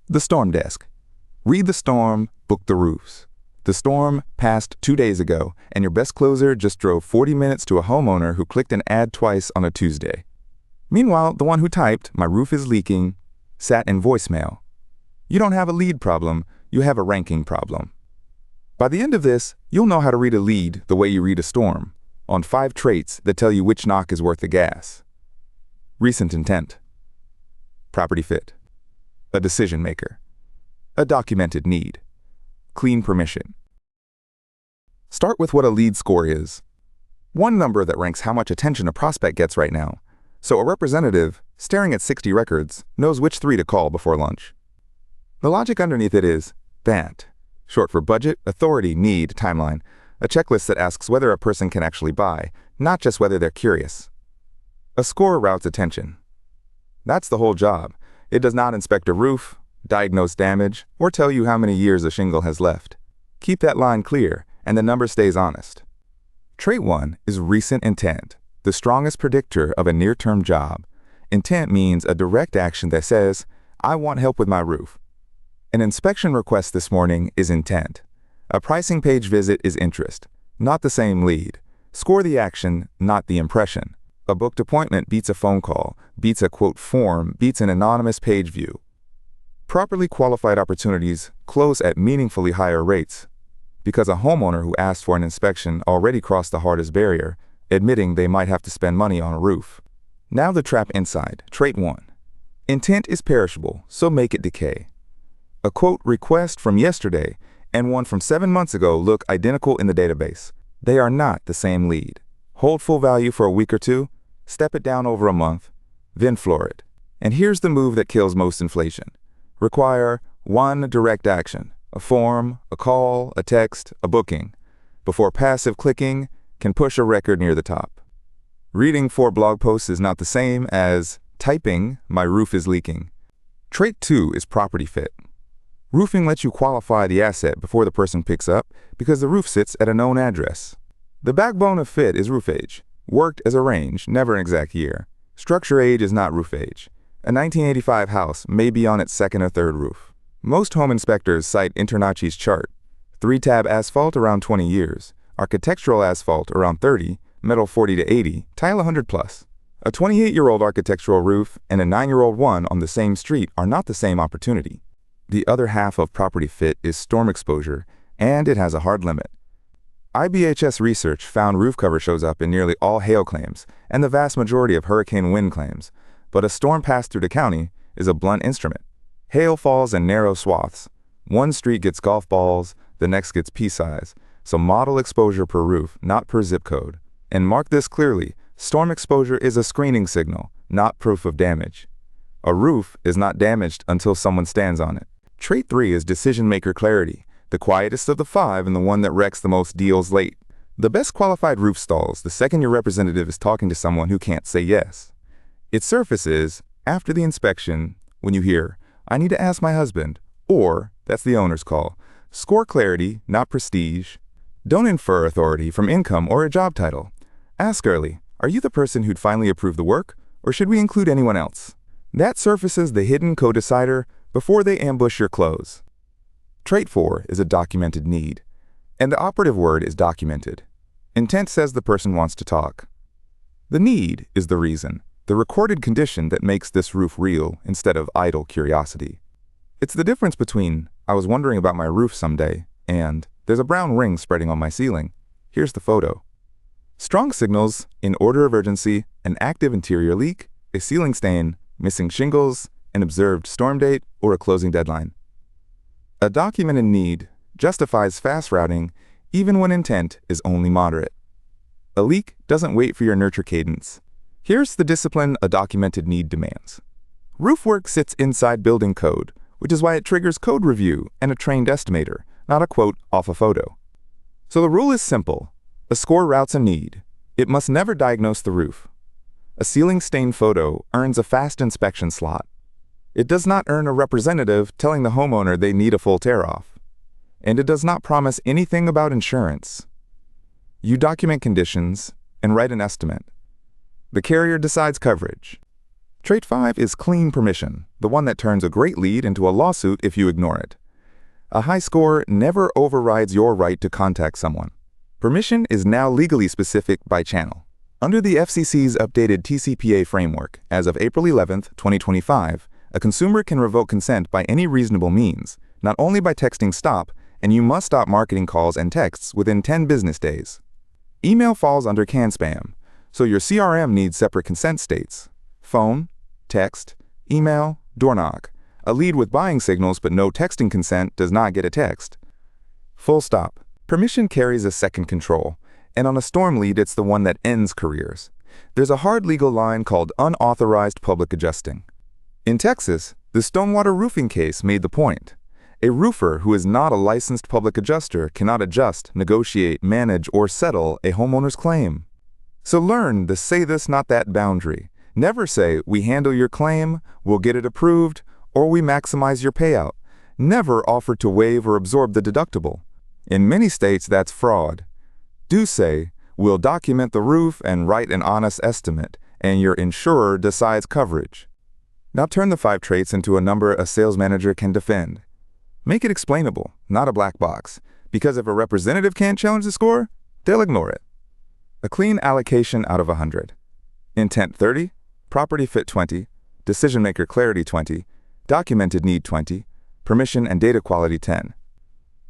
The storm desk. Read the storm, book the roofs. The storm passed 2 days ago, and your best closer just drove 40 minutes to a homeowner who clicked an ad twice on a Tuesday. Meanwhile, the one who typed, "My roof is leaking," sat in voicemail. You don't have a lead problem, you have a ranking problem. By the end of this, you'll know how to read a lead the way you read a storm, on 5 traits that tell you which knock is worth the gas. Recent intent. Property fit. A decision maker. A documented need. Clean permission. Start with what a lead score is. One number that ranks how much attention a prospect gets right now. So a representative, staring at 60 records, knows which 3 to call before lunch. The logic underneath it is BANT, short for budget, authority, need, timeline, a checklist that asks whether a person can actually buy, not just whether they're curious. A score routes attention. That's the whole job. It does not inspect a roof, diagnose damage, or tell you how many years a shingle has left. Keep that line clear, and the number stays honest. Trait 1 is recent intent, the strongest predictor of a near-term job. Intent means a direct action that says, "I want help with my roof." An inspection request this morning is intent. A pricing page visit is interest, not the same lead. Score the action, not the impression. A booked appointment beats a phone call, beats a quote form, beats an anonymous page view. Properly qualified opportunities close at meaningfully higher rates because a homeowner who asked for an inspection already crossed the hardest barrier, admitting they might have to spend money on a roof. Now the trap inside, trait 1. Intent is perishable, so make it decay. A quote request from yesterday and one from 7 months ago look identical in the database. They are not the same lead. Hold full value for a week or 2, step it down over a month, then floor it. And here's the move that kills most inflation. Require 1 direct action, a form, a call, a text, a booking, before passive clicking can push a record near the top. Reading 4 blog posts is not the same as typing, "My roof is leaking." Trait 2 is property fit. Roofing lets you qualify the asset before the person picks up because the roof sits at a known address. The backbone of fit is roof age. Worked as a range, never an exact year. Structure age is not roof age. A 1985 house may be on its 2nd or 3rd roof. Most home inspectors cite Internachi's chart. 3-tab asphalt around 20 years, architectural asphalt around 30, metal 40 to 80, tile 100 plus. A 28-year-old architectural roof and a 9-year-old one on the same street are not the same opportunity. The other half of property fit is storm exposure, and it has a hard limit. IBHS research found roof cover shows up in nearly all hail claims and the vast majority of hurricane wind claims, but a storm passed through the county is a blunt instrument. Hail falls in narrow swaths. One street gets golf balls, the next gets pea size, so model exposure per roof, not per zip code. And mark this clearly, storm exposure is a screening signal, not proof of damage. A roof is not damaged until someone stands on it. Trait 3 is decision maker clarity, the quietest of the 5 and the one that wrecks the most deals late. The best qualified roof stalls the second your representative is talking to someone who can't say yes. It surfaces after the inspection when you hear, "I need to ask my husband," or, "That's the owner's call." Score clarity, not prestige. Don't infer authority from income or a job title. Ask early, "Are you the person who'd finally approve the work, or should we include anyone else?" That surfaces the hidden co-decider before they ambush your close. Trait 4 is a documented need, and the operative word is documented. Intent says the person wants to talk. The need is the reason, the recorded condition that makes this roof real instead of idle curiosity. It's the difference between, "I was wondering about my roof someday," and "There's a brown ring spreading on my ceiling. Here's the photo." Strong signals, in order of urgency, an active interior leak, a ceiling stain, missing shingles, an observed storm date, or a closing deadline. A documented need justifies fast routing even when intent is only moderate. A leak doesn't wait for your nurture cadence. Here's the discipline a documented need demands. Roof work sits inside building code, which is why it triggers code review and a trained estimator, not a quote off a photo. So the rule is simple. A score routes a need. It must never diagnose the roof. A ceiling stain photo earns a fast inspection slot. It does not earn a representative telling the homeowner they need a full tear-off. And it does not promise anything about insurance. You document conditions and write an estimate. The carrier decides coverage. Trait 5 is clean permission. the one that turns a great lead into a lawsuit if you ignore it. A high score never overrides your right to contact someone. Permission is now legally specific by channel. Under the FCC's updated TCPA framework, as of April 11, 2025, a consumer can revoke consent by any reasonable means, not only by texting stop, and you must stop marketing calls and texts within 10 business days. Email falls under CAN spam, so your CRM needs separate consent states. Phone, text, email, door knock. A lead with buying signals but no texting consent does not get a text. Full stop. Permission carries a second control, and on a storm lead it's the one that ends careers. There's a hard legal line called unauthorized public adjusting. In Texas, the Stonewater roofing case made the point. A roofer who is not a licensed public adjuster cannot adjust, negotiate, manage, or settle a homeowner's claim. So learn the say this, not that boundary. Never say, we handle your claim, we'll get it approved, or we maximize your payout. Never offer to waive or absorb the deductible. In many states, that's fraud. Do say, we'll document the roof and write an honest estimate, and your insurer decides coverage. Now turn the 5 traits into a number a sales manager can defend. Make it explainable, not a black box, because if a representative can't challenge the score, they'll ignore it. A clean allocation out of 100. Intent 30, property fit 20, decision maker clarity 20, documented need 20, permission and data quality 10.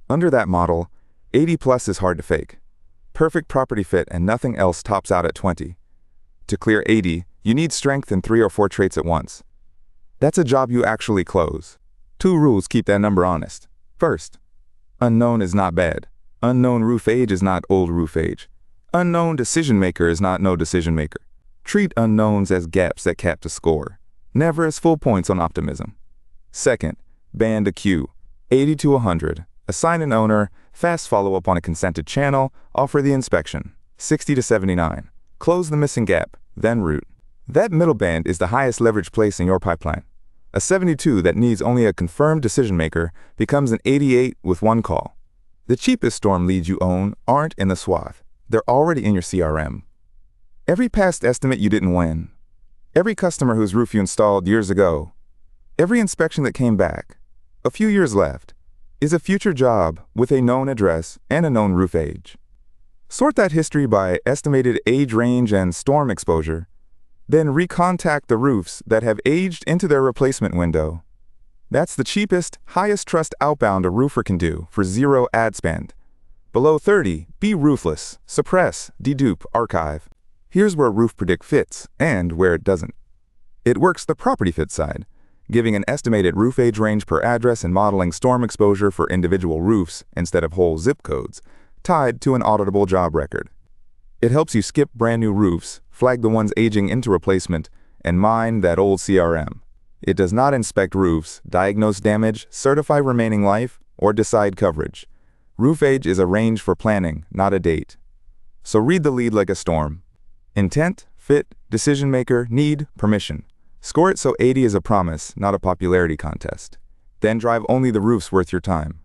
Under that model, 80 plus is hard to fake. Perfect property fit and nothing else tops out at 20. To clear 80, you need strength in 3 or 4 traits at once. That's a job you actually close. 2 rules keep that number honest. First, unknown is not bad. Unknown roof age is not old roof age. Unknown decision maker is not no decision maker. Treat unknowns as gaps that cap the score, never as full points on optimism. Second, band a queue. 80 to 100. Assign an owner, fast follow-up on a consented channel, offer the inspection. 60 to 79. Close the missing gap, then route. That middle band is the highest leverage place in your pipeline. A 72 that needs only a confirmed decision maker becomes an 88 with 1 call. The cheapest storm leads you own aren't in the swath. They're already in your CRM. Every past estimate you didn't win. Every customer whose roof you installed years ago. Every inspection that came back, a few years left, is a future job with a known address and a known roof age. Sort that history by estimated age range and storm exposure, then recontact the roofs that have aged into their replacement window. That's the cheapest, highest trust outbound a roofer can do for 0 ad spend. Below 30, be ruthless, suppress, dedupe, archive. Here's where RoofPredict fits and where it doesn't. It works the property fit side, giving an estimated roof age range per address and modeling storm exposure for individual roofs instead of whole zip codes, tied to an auditable job record. It helps you skip brand new roofs, flag the ones aging into replacement, and mine that old CRM. It does not inspect roofs, diagnose damage, certify remaining life, or decide coverage. Roof age is a range for planning, not a date. So read the lead like a storm. Intent, fit, decision maker, need, permission. Score it so 80 is a promise, not a popularity contest. Then drive only the roofs worth your time.